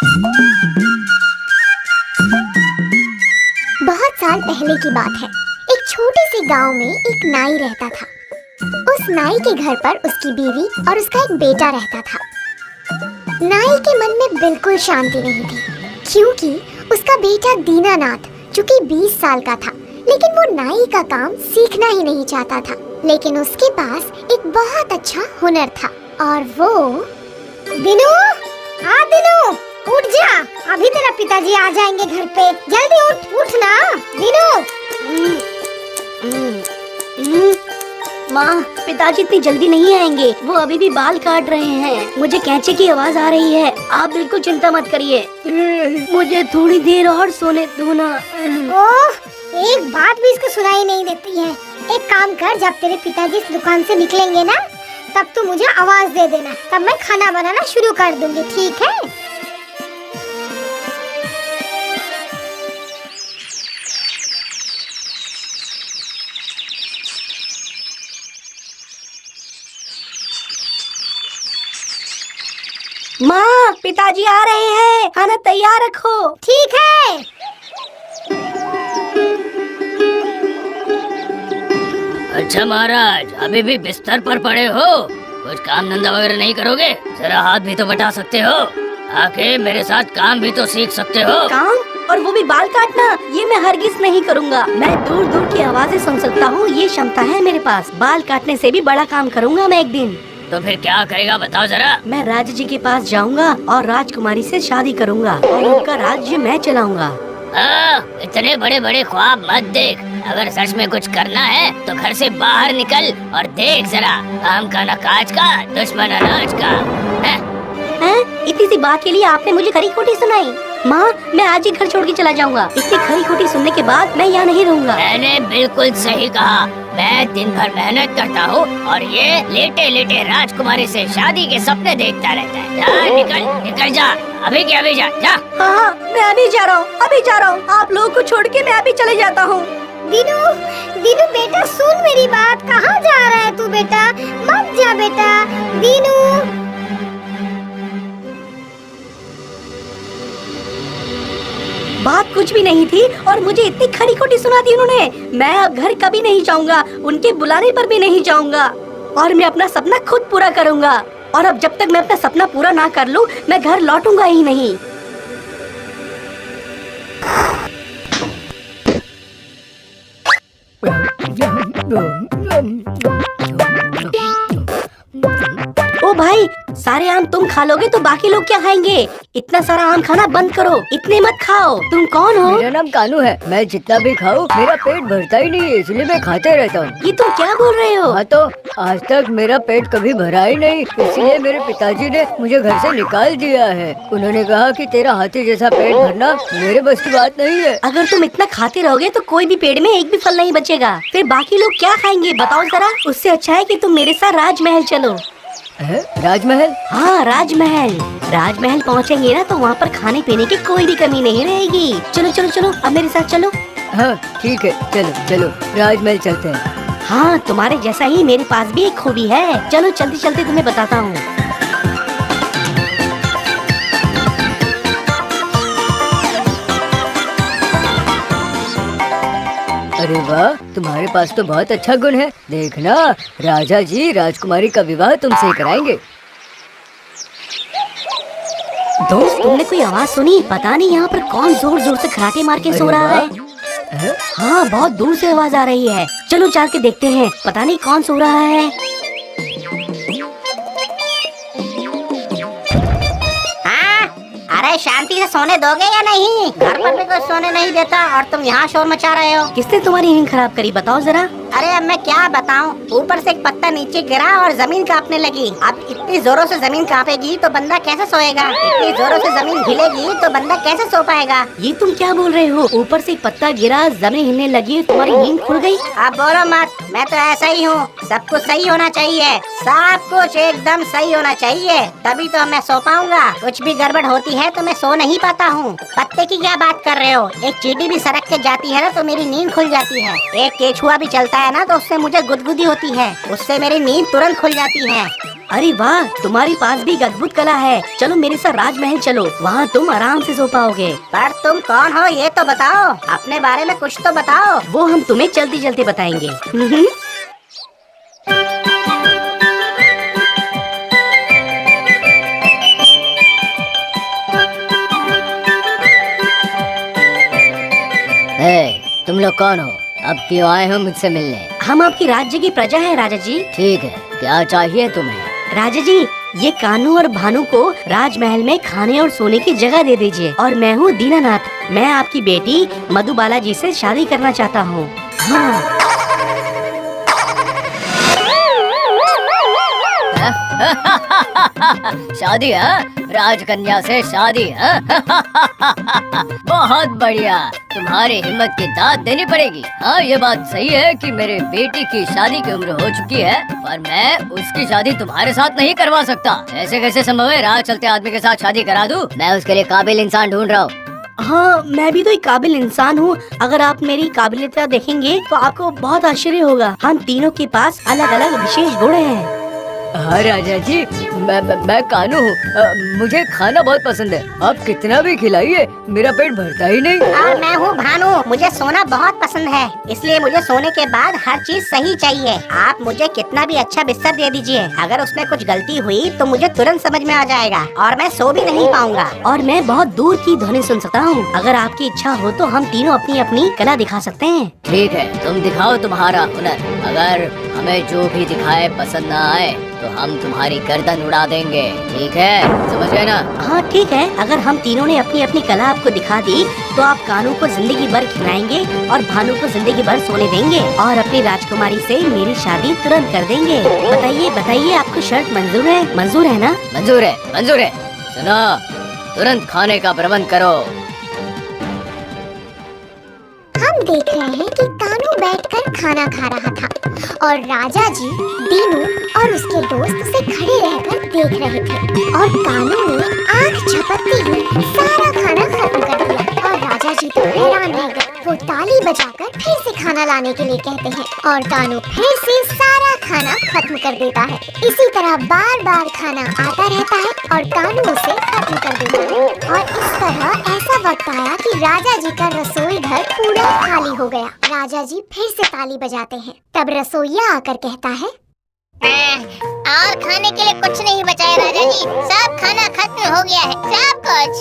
बहुत साल पहले की बात है। एक छोटे से गांव में एक नाई रहता था। उस नाई के घर पर उसकी बीवी और उसका एक बेटा रहता था। नाई के मन में बिल्कुल शांति नहीं थी, क्योंकि उसका बेटा दीनानाथ, जो कि 20 साल का था, लेकिन वो नाई का काम सीखना ही नहीं चाहता था। लेकिन उसके पास एक बहुत अच्छा हुनर था, और वो दिनू, हाँ दिनू, उठ जा, अभी तेरा पिताजी आ जाएंगे घर पे। जल्दी उठ, उठ ना दिनू। माँ, पिताजी इतनी जल्दी नहीं आएंगे, वो अभी भी बाल काट रहे हैं। मुझे कैंचे की आवाज आ रही है, आप बिल्कुल चिंता मत करिए। मुझे थोड़ी देर और सोने दो ना। ओह, एक बात भी इसको सुनाई नहीं देती है। एक काम कर, जब तेरे पिताजी इस दुकान से निकलेंगे ना, तब तू मुझे आवाज दे देना, तब मैं खाना बनाना शुरू कर दूंगी, ठीक है? माँ, पिताजी आ रहे हैं, खाना तैयार रखो। ठीक है। अच्छा महाराज, अभी भी बिस्तर पर पड़े हो? कुछ काम धंधा वगैरह नहीं करोगे? जरा हाथ भी तो बटा सकते हो, आके मेरे साथ काम भी तो सीख सकते हो। काम? और वो भी बाल काटना? ये मैं हरगिज नहीं करूँगा। मैं दूर दूर की आवाजें सुन सकता हूँ, ये क्षमता है मेरे पास। बाल काटने से भी बड़ा काम करूँगा मैं एक दिन। तो फिर क्या करेगा बताओ जरा। मैं राजा जी के पास जाऊंगा और राजकुमारी से शादी करूंगा और उनका राज्य मैं चलाऊंगा। इतने बड़े बड़े ख्वाब मत देख। अगर सच में कुछ करना है तो घर से बाहर निकल और देख जरा, काम का न काज का, दुश्मन अनाज का। हैं? इतनी सी बात के लिए आपने मुझे खरी खोटी सुनाई। माँ, मैं आज ही घर छोड़ के चला जाऊंगा। इतनी खरी खोटी सुनने के बाद मैं यहाँ नहीं रहूंगा। मैंने बिल्कुल सही कहा। मैं दिन भर मेहनत करता हूँ और ये लेटे लेटे राजकुमारी से शादी के सपने देखता रहता है। जा, निकल निकल जा, अभी के अभी जा। हाँ, मैं अभी जा रहा हूँ, अभी जा रहा हूँ। आप लोगों को छोड़ के मैं अभी चले जाता हूँ। दिनू, दिनू बेटा, सुन मेरी बात। कहाँ जा रहा है तू बेटा? मत जा बेटा। दिनू, बात कुछ भी नहीं थी और मुझे इतनी खरी खोटी सुना दी उन्होंने। मैं अब घर कभी नहीं जाऊंगा, उनके बुलाने पर भी नहीं जाऊंगा और मैं अपना सपना खुद पूरा करूंगा। और अब जब तक मैं अपना सपना पूरा ना कर लूं, मैं घर लौटूंगा ही नहीं। ओ भाई, सारे आम तुम खा लोगे तो बाकी लोग क्या खाएंगे? इतना सारा आम खाना बंद करो, इतने मत खाओ। तुम कौन हो? मेरा नाम कानू है। मैं जितना भी खाऊं मेरा पेट भरता ही नहीं है, इसलिए मैं खाते रहता हूँ। ये तुम क्या बोल रहे हो? हाँ तो आज तक मेरा पेट कभी भरा ही नहीं, इसलिए मेरे पिताजी ने मुझे घर से निकाल दिया है। उन्होंने कहा कि तेरा हाथी जैसा पेट भरना मेरे बस की बात नहीं है। अगर तुम इतना खाते रहोगे तो कोई भी पेड़ में एक भी फल नहीं बचेगा। फिर बाकी लोग क्या खाएंगे बताओ जरा? उससे अच्छा है कि तुम मेरे साथ राजमहल चलो। राजमहल? हाँ, राजमहल। राजमहल पहुँचेंगे ना तो वहाँ पर खाने पीने की कोई भी कमी नहीं रहेगी। चलो चलो चलो, अब मेरे साथ चलो। हाँ ठीक है, चलो चलो राजमहल चलते हैं। हाँ, तुम्हारे जैसा ही मेरे पास भी एक खूबी है। चलो चलते चलते तुम्हें बताता हूँ। अरे वाह, तुम्हारे पास तो बहुत अच्छा गुण है। देखना, राजा जी राजकुमारी का विवाह तुमसे कराएंगे। दोस्त, तुमने कोई आवाज सुनी? पता नहीं यहाँ पर कौन जोर जोर से खराटे मार के सो रहा है। हाँ, बहुत दूर से आवाज आ रही है। चलो जाके देखते हैं, पता नहीं कौन सो रहा है। अरे शांति से सोने दोगे या नहीं? घर पर भी कोई सोने नहीं देता और तुम यहाँ शोर मचा रहे हो। किसने तुम्हारी नींद खराब करी बताओ जरा? अरे अब मैं क्या बताऊँ, ऊपर से एक पत्ता नीचे गिरा और जमीन कांपने लगी। अब इतनी जोरों से जमीन कांपेगी तो बंदा कैसे सोएगा? इतनी जोरों से जमीन हिलेगी तो बंदा कैसे सो पाएगा? ये तुम क्या बोल रहे हो? ऊपर से एक पत्ता गिरा, जमीन हिलने लगी, तुम्हारी नींद खुल गई? अब बोलो मत, मैं तो ऐसा ही हूँ। सब कुछ सही होना चाहिए, सब कुछ एकदम सही होना चाहिए, तभी तो मैं सो पाऊंगा। कुछ भी गड़बड़ होती है तो मैं सो नहीं पाता हूँ। पत्ते की क्या बात कर रहे हो? एक चींटी भी सरक के जाती है ना तो मेरी नींद खुल जाती है। एक केचुआ भी चलता है ना तो उससे मुझे गुदगुदी होती है, उससे मेरी नींद तुरंत खुल जाती है। अरे वाह, तुम्हारे पास भी एक अद्भुत कला है। चलो मेरे साथ राजमहल चलो, वहाँ तुम आराम से सो पाओगे। पर तुम कौन हो ये तो बताओ, अपने बारे में कुछ तो बताओ। वो हम तुम्हें चलते चलते बताएंगे। तुम लोग कौन हो? अब क्यों आए हो मुझसे मिलने? हम आपकी राज्य की प्रजा है राजा जी। ठीक है, क्या चाहिए तुम्हें? राजा जी, ये कानू और भानु को राजमहल में खाने और सोने की जगह दे दीजिए। और मैं हूँ दीनानाथ, मैं आपकी बेटी मधुबाला जी से शादी करना चाहता हूँ। हाँ। शादी है? राजकन्या से शादी है? बहुत बढ़िया, तुम्हारी हिम्मत की दाद देनी पड़ेगी। हाँ, ये बात सही है कि मेरे बेटी की शादी की उम्र हो चुकी है, पर मैं उसकी शादी तुम्हारे साथ नहीं करवा सकता। ऐसे कैसे संभव है? राह चलते आदमी के साथ शादी करा दूं? मैं उसके लिए काबिल इंसान ढूंढ रहा हूँ। हाँ, मैं भी तो एक काबिल इंसान हूँ। अगर आप मेरी काबिलियत देखेंगे तो आपको बहुत आश्चर्य होगा। हम तीनों के पास अलग अलग विशेष गुण हैं। हाँ राजा जी, मैं कानू हूँ। मुझे खाना बहुत पसंद है। आप कितना भी खिलाइए मेरा पेट भरता ही नहीं। और मैं हूँ भानु, मुझे सोना बहुत पसंद है, इसलिए मुझे सोने के बाद हर चीज सही चाहिए। आप मुझे कितना भी अच्छा बिस्तर दे दीजिए, अगर उसमें कुछ गलती हुई तो मुझे तुरंत समझ में आ जाएगा और मैं सो भी नहीं पाऊंगा। और मैं बहुत दूर की ध्वनि सुन सकता हूँ। अगर आपकी इच्छा हो तो हम तीनों अपनी अपनी कला दिखा सकते हैं। ठीक है, तुम दिखाओ तुम्हारा हुनर। अगर हमें जो भी दिखाए पसंद न आए तो हम तुम्हारी गर्दन उड़ा देंगे। ठीक है, समझ गए ना? हाँ ठीक है, अगर हम तीनों ने अपनी अपनी कला आपको दिखा दी तो आप कानू को जिंदगी भर खिलाएंगे और भानु को जिंदगी भर सोने देंगे और अपनी राजकुमारी से मेरी शादी तुरंत कर देंगे। बताइए बताइए, आपको शर्त मंजूर है? मंजूर है ना? मंजूर है, मंजूर है। सुनो, तुरंत खाने का प्रबंध करो। हम देख रहे हैं कि कानू बैठकर खाना खा रहा था और राजा जी, दीनू और उसके दोस्त उसे खड़े रहकर देख रहे थे। और कानू ने आंख झपकते ही सारा खाना खत्म कर दिया और राजा जी तो हैरान रह गए। वो ताली बजाकर फिर से खाना लाने के लिए कहते हैं और कानू फिर से सारा खाना खत्म कर देता है। इसी तरह बार बार खाना आता रहता है और कानू उसे खत्म कर देता है। और इस तरह ऐसा वक्त आया कि राजा जी का रसोई घर पूरा खाली हो गया। राजा जी फिर से ताली बजाते हैं। तब रसोइया आकर कहता है, और खाने के लिए कुछ नहीं बचा है राजा जी, सब खाना खत्म हो गया है, सब कुछ।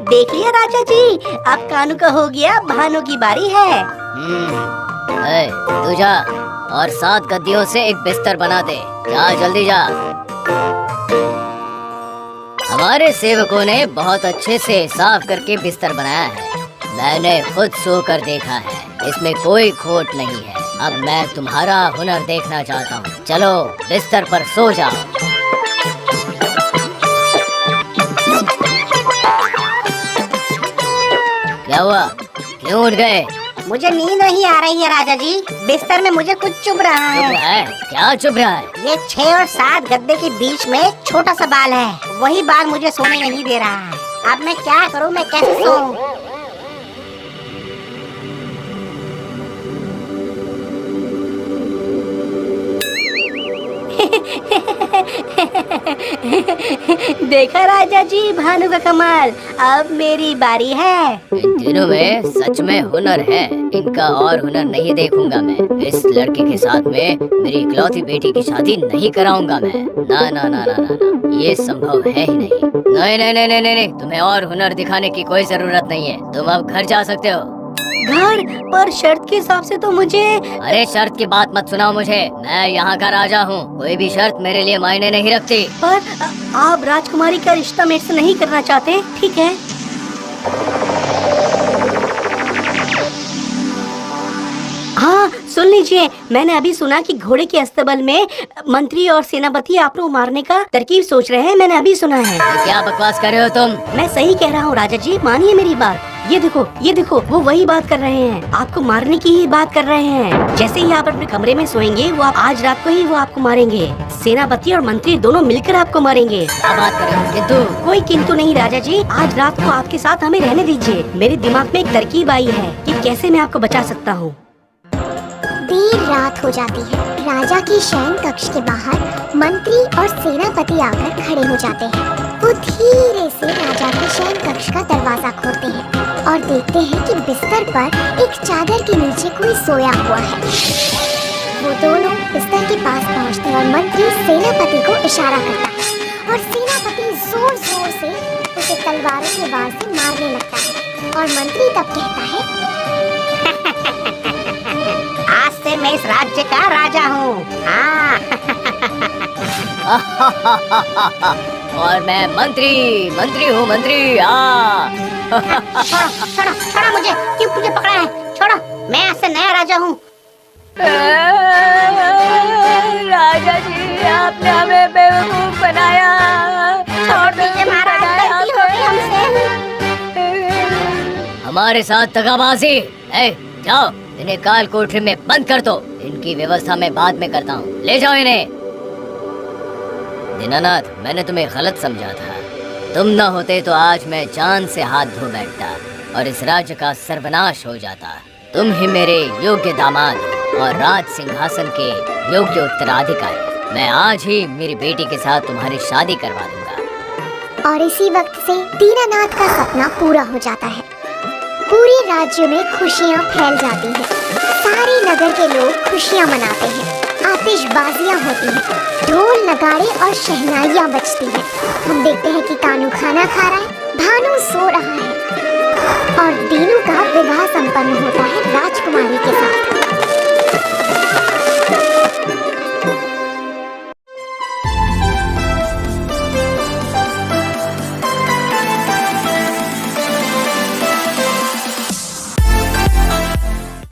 देख लिया राजा जी, अब कानू का हो गया, भानु की बारी है। तू जा और 7 गद्दियों से एक बिस्तर बना दे। जा, जल्दी जा। हमारे सेवकों ने बहुत अच्छे से साफ करके बिस्तर बनाया है। मैंने खुद सोकर देखा है, इसमें कोई खोट नहीं है। अब मैं तुम्हारा हुनर देखना चाहता हूँ। चलो बिस्तर पर सो जाओ। क्या हुआ? क्यों उठ गए? मुझे नींद नहीं आ रही है राजा जी, बिस्तर में मुझे कुछ चुभ रहा है। क्या चुभ रहा है? ये 6 और 7 गद्दे के बीच में छोटा सा बाल है, वही बाल मुझे सोने नहीं दे रहा है। अब मैं क्या करूँ, मैं कैसे सोऊं? देखा राजा जी भानु का कमाल, अब मेरी बारी है। इन तीनों में सच में हुनर है, इनका और हुनर नहीं देखूंगा मैं। इस लड़के के साथ में मेरी इकलौती बेटी की शादी नहीं कराऊंगा मैं। ना ना ना ना ना ना, ये संभव है ही नहीं। नहीं नहीं नहीं नहीं नहीं, तुम्हें और हुनर दिखाने की कोई जरूरत नहीं है। तुम अब घर जा सकते हो। घर पर शर्त के हिसाब से तो मुझे। अरे शर्त की बात मत सुनाओ मुझे, मैं यहाँ का राजा हूँ, कोई भी शर्त मेरे लिए मायने नहीं रखती। पर आप राजकुमारी का रिश्ता मेरे से नहीं करना चाहते? ठीक है। हाँ सुन लीजिए, मैंने अभी सुना कि घोड़े के अस्तबल में मंत्री और सेनापति आप लोग मारने का तरकीब सोच रहे हैं। मैंने अभी सुना है। क्या बकवास कर रहे हो तुम? मैं सही कह रहा हूँ राजा जी, मानिए मेरी बात। ये देखो वो वही बात कर रहे हैं, आपको मारने की ही बात कर रहे हैं। जैसे ही आप अपने कमरे में सोएंगे, वो आप आज रात को ही वो आपको मारेंगे। सेनापति और मंत्री दोनों मिलकर आपको मारेंगे। क्या बात कर रहे हो? किंतु? कोई किंतु नहीं राजा जी, आज रात को आपके साथ हमें रहने दीजिए। मेरे दिमाग में एक तरकीब आई है कि कैसे मैं आपको बचा सकता हूँ। देर रात हो जाती है। राजा के शयन कक्ष के बाहर मंत्री और सेनापति आकर खड़े हो जाते हैं। वो धीरे से राजा के शयन कक्ष का दरवाजा खोलते हैं और देखते हैं कि बिस्तर पर एक चादर के नीचे कोई सोया हुआ है। वो दोनों बिस्तर के पास पहुंचते हैं और मंत्री सेनापति को इशारा करता है और सेनापति जोर जोर से उसे तलवारों के वार से मारने लगता है और मंत्री तब कहता है, आज से मैं इस राज्य का राजा हूँ। हाँ। और मैं मंत्री हूँ मंत्री। छोड़ो छोड़ो मुझे, क्यों मुझे पकड़ा है? छोड़ो, मैं आज से नया राजा हूँ। राजा जी, आपने हमें बेवकूफ बनाया। छोड़ दीजिए महाराज, गलती हो गई हमसे। हमारे साथ दगाबाजी। जाओ, इन्हें काल कोठरी में बंद कर दो। इनकी व्यवस्था मैं बाद में करता हूँ। ले जाओ इन्हें। दीनानाथ, मैंने तुम्हें गलत समझा था। तुम न होते तो आज मैं जान से हाथ धो बैठता और इस राज्य का सर्वनाश हो जाता। तुम ही मेरे योग्य दामाद और राज सिंहासन के योग्य उत्तराधिकारी। मैं आज ही मेरी बेटी के साथ तुम्हारी शादी करवा दूंगा। और इसी वक्त से दीनानाथ का सपना पूरा हो जाता है। पूरे राज्य में खुशियाँ फैल जाती हैं। सारे नगर के लोग खुशियाँ मनाते हैं। आतिशबाजियाँ होती हैं, ढोल नगाड़े और शहनाइयाँ बजती हैं। हम देखते हैं कि कानू खाना खा रहा है, भानु सो रहा है और दीनू का विवाह संपन्न होता है राजकुमारी के साथ।